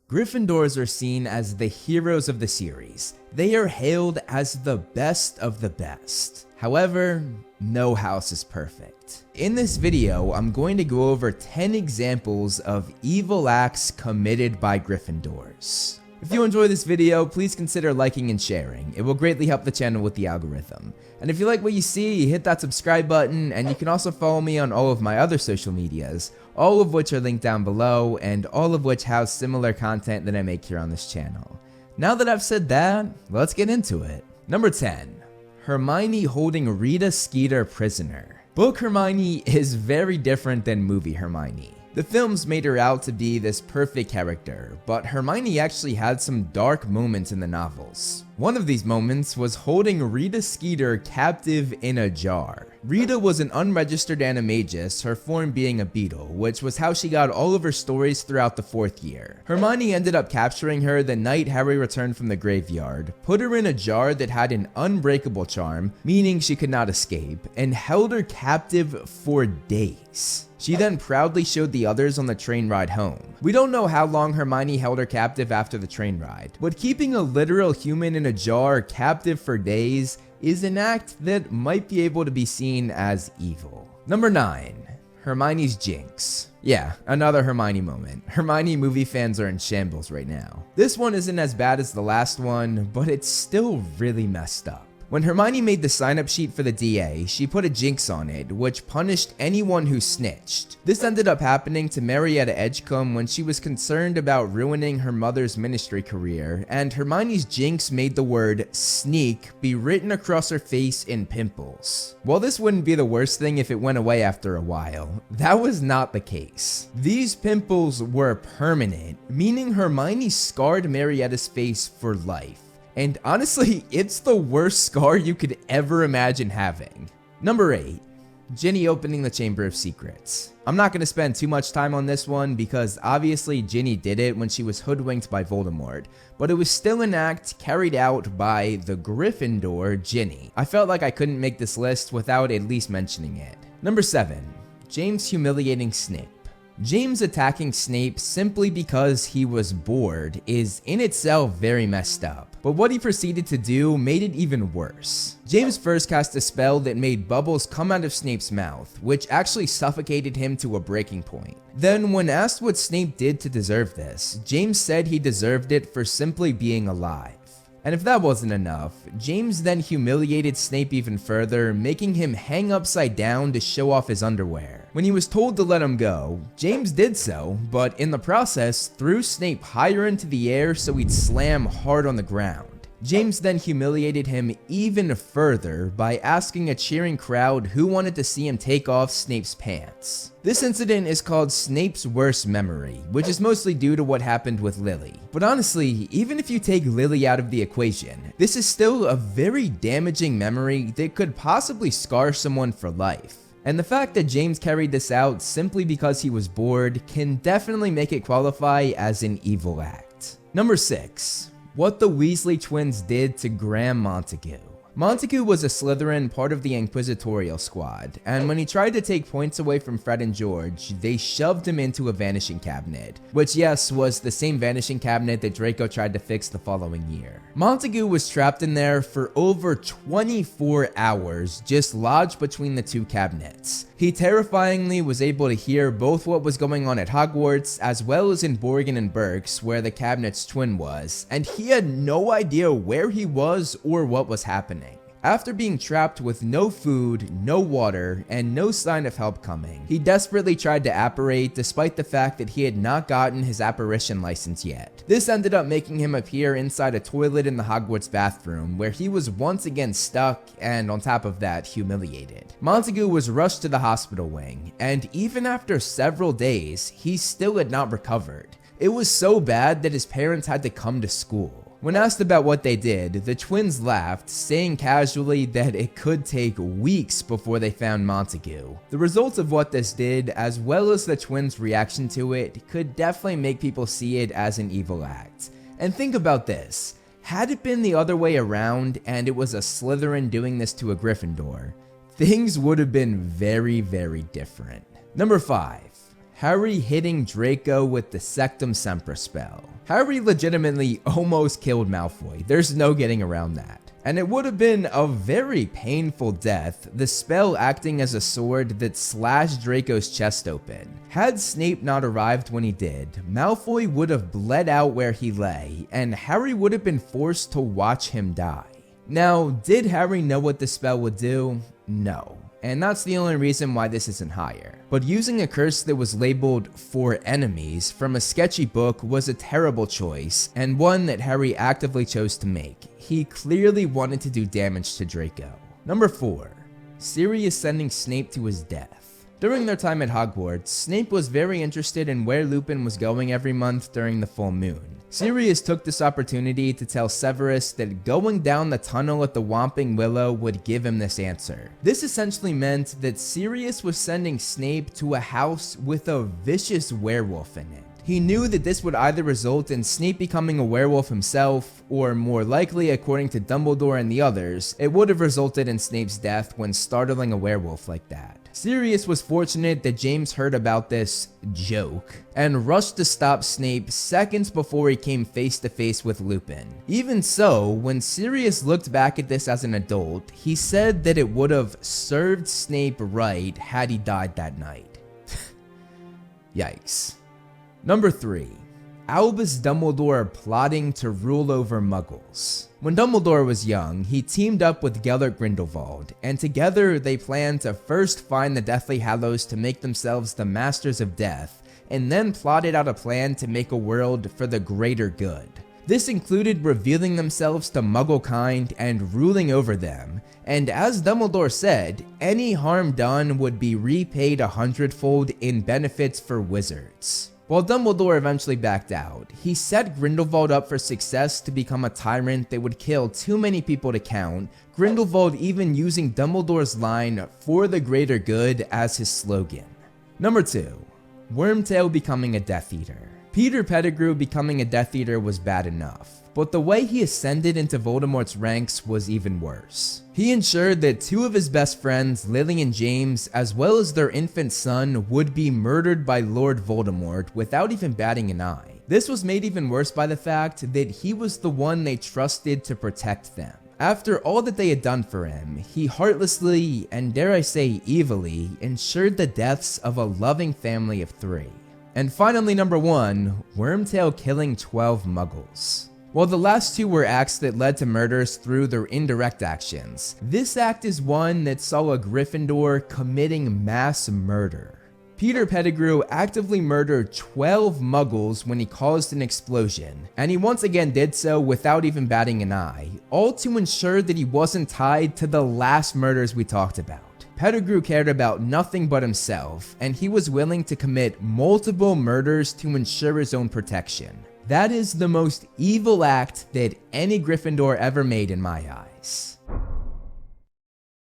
Gryffindors are seen as the heroes of the series. They are hailed as the best of the best. However, no house is perfect. In this video, I'm going to go over 10 examples of evil acts committed by Gryffindors. If you enjoy this video, please consider liking and sharing. It will greatly help the channel with the algorithm. And if you like what you see, hit that subscribe button, and you can also follow me on all of my other social medias, all of which are linked down below, and all of which house similar content that I make here on this channel. Now that I've said that, let's get into it. Number 10. Hermione holding Rita Skeeter prisoner. Book Hermione is very different than movie Hermione. The films made her out to be this perfect character, but Hermione actually had some dark moments in the novels. One of these moments was holding Rita Skeeter captive in a jar. Rita was an unregistered animagus, her form being a beetle, which was how she got all of her stories throughout the 4th year. Hermione ended up capturing her the night Harry returned from the graveyard, put her in a jar that had an unbreakable charm, meaning she could not escape, and held her captive for days. She then proudly showed the others on the train ride home. We don't know how long Hermione held her captive after the train ride, but keeping a literal human in a jar captive for days is an act that might be able to be seen as evil. Number 9. Hermione's jinx. Yeah, another Hermione moment. Hermione movie fans are in shambles right now. This one isn't as bad as the last one, but it's still really messed up. When Hermione made the sign-up sheet for the DA, she put a jinx on it, which punished anyone who snitched. This ended up happening to Marietta Edgecombe when she was concerned about ruining her mother's ministry career, and Hermione's jinx made the word sneak be written across her face in pimples. While this wouldn't be the worst thing if it went away after a while, that was not the case. These pimples were permanent, meaning Hermione scarred Marietta's face for life. And honestly, it's the worst scar you could ever imagine having. Number 8. Ginny opening the Chamber of Secrets. I'm not going to spend too much time on this one because obviously Ginny did it when she was hoodwinked by Voldemort, but it was still an act carried out by the Gryffindor Ginny. I felt like I couldn't make this list without at least mentioning it. Number 7. James humiliating Snape. James attacking Snape simply because he was bored is in itself very messed up, but what he proceeded to do made it even worse. James first cast a spell that made bubbles come out of Snape's mouth, which actually suffocated him to a breaking point. Then when asked what Snape did to deserve this, James said he deserved it for simply being alive. And if that wasn't enough, James then humiliated Snape even further, making him hang upside down to show off his underwear. When he was told to let him go, James did so, but in the process threw Snape higher into the air so he'd slam hard on the ground. James then humiliated him even further by asking a cheering crowd who wanted to see him take off Snape's pants. This incident is called Snape's worst memory, which is mostly due to what happened with Lily. But honestly, even if you take Lily out of the equation, this is still a very damaging memory that could possibly scar someone for life. And the fact that James carried this out simply because he was bored can definitely make it qualify as an evil act. Number 6. What the Weasley twins did to Graham Montague. Montague was a Slytherin, part of the Inquisitorial Squad, and when he tried to take points away from Fred and George, they shoved him into a vanishing cabinet, which yes, was the same vanishing cabinet that Draco tried to fix the following year. Montague was trapped in there for over 24 hours, just lodged between the two cabinets. He terrifyingly was able to hear both what was going on at Hogwarts, as well as in Borgin and Burke's, where the cabinet's twin was, and he had no idea where he was or what was happening. After being trapped with no food, no water, and no sign of help coming, he desperately tried to apparate despite the fact that he had not gotten his apparition license yet. This ended up making him appear inside a toilet in the Hogwarts bathroom, where he was once again stuck and on top of that, humiliated. Montague was rushed to the hospital wing, and even after several days, he still had not recovered. It was so bad that his parents had to come to school. When asked about what they did, the twins laughed, saying casually that it could take weeks before they found Montague. The results of what this did, as well as the twins' reaction to it, could definitely make people see it as an evil act. And think about this, had it been the other way around and it was a Slytherin doing this to a Gryffindor, things would have been very, very different. Number 5. Harry hitting Draco with the Sectum Sempra spell. Harry legitimately almost killed Malfoy, there's no getting around that. And it would have been a very painful death, the spell acting as a sword that slashed Draco's chest open. Had Snape not arrived when he did, Malfoy would have bled out where he lay, and Harry would have been forced to watch him die. Now, did Harry know what the spell would do? No. And that's the only reason why this isn't higher. But using a curse that was labeled "for enemies" from a sketchy book was a terrible choice, and one that Harry actively chose to make. He clearly wanted to do damage to Draco. Number 4. Sirius sending Snape to his death. During their time at Hogwarts, Snape was very interested in where Lupin was going every month during the full moon. Sirius took this opportunity to tell Severus that going down the tunnel at the Whomping Willow would give him this answer. This essentially meant that Sirius was sending Snape to a house with a vicious werewolf in it. He knew that this would either result in Snape becoming a werewolf himself, or more likely, according to Dumbledore and the others, it would have resulted in Snape's death when startling a werewolf like that. Sirius was fortunate that James heard about this joke and rushed to stop Snape seconds before he came face to face with Lupin. Even so, when Sirius looked back at this as an adult, he said that it would have served Snape right had he died that night. Yikes. Number 3. Albus Dumbledore plotting to rule over Muggles. When Dumbledore was young, he teamed up with Gellert Grindelwald, and together they planned to first find the Deathly Hallows to make themselves the Masters of Death, and then plotted out a plan to make a world for the greater good. This included revealing themselves to Mugglekind and ruling over them, and as Dumbledore said, any harm done would be repaid 100-fold in benefits for wizards. While Dumbledore eventually backed out, he set Grindelwald up for success to become a tyrant that would kill too many people to count, Grindelwald even using Dumbledore's line "for the greater good" as his slogan. Number 2. Wormtail becoming a Death Eater. Peter Pettigrew becoming a Death Eater was bad enough, but the way he ascended into Voldemort's ranks was even worse. He ensured that 2 of his best friends, Lily and James, as well as their infant son, would be murdered by Lord Voldemort without even batting an eye. This was made even worse by the fact that he was the one they trusted to protect them. After all that they had done for him, he heartlessly, and dare I say evilly, ensured the deaths of a loving family of 3. And finally, number 1, Wormtail killing 12 Muggles. While the last 2 were acts that led to murders through their indirect actions, this act is one that saw a Gryffindor committing mass murder. Peter Pettigrew actively murdered 12 Muggles when he caused an explosion, and he once again did so without even batting an eye, all to ensure that he wasn't tied to the last murders we talked about. Pettigrew cared about nothing but himself, and he was willing to commit multiple murders to ensure his own protection. That is the most evil act that any Gryffindor ever made in my eyes.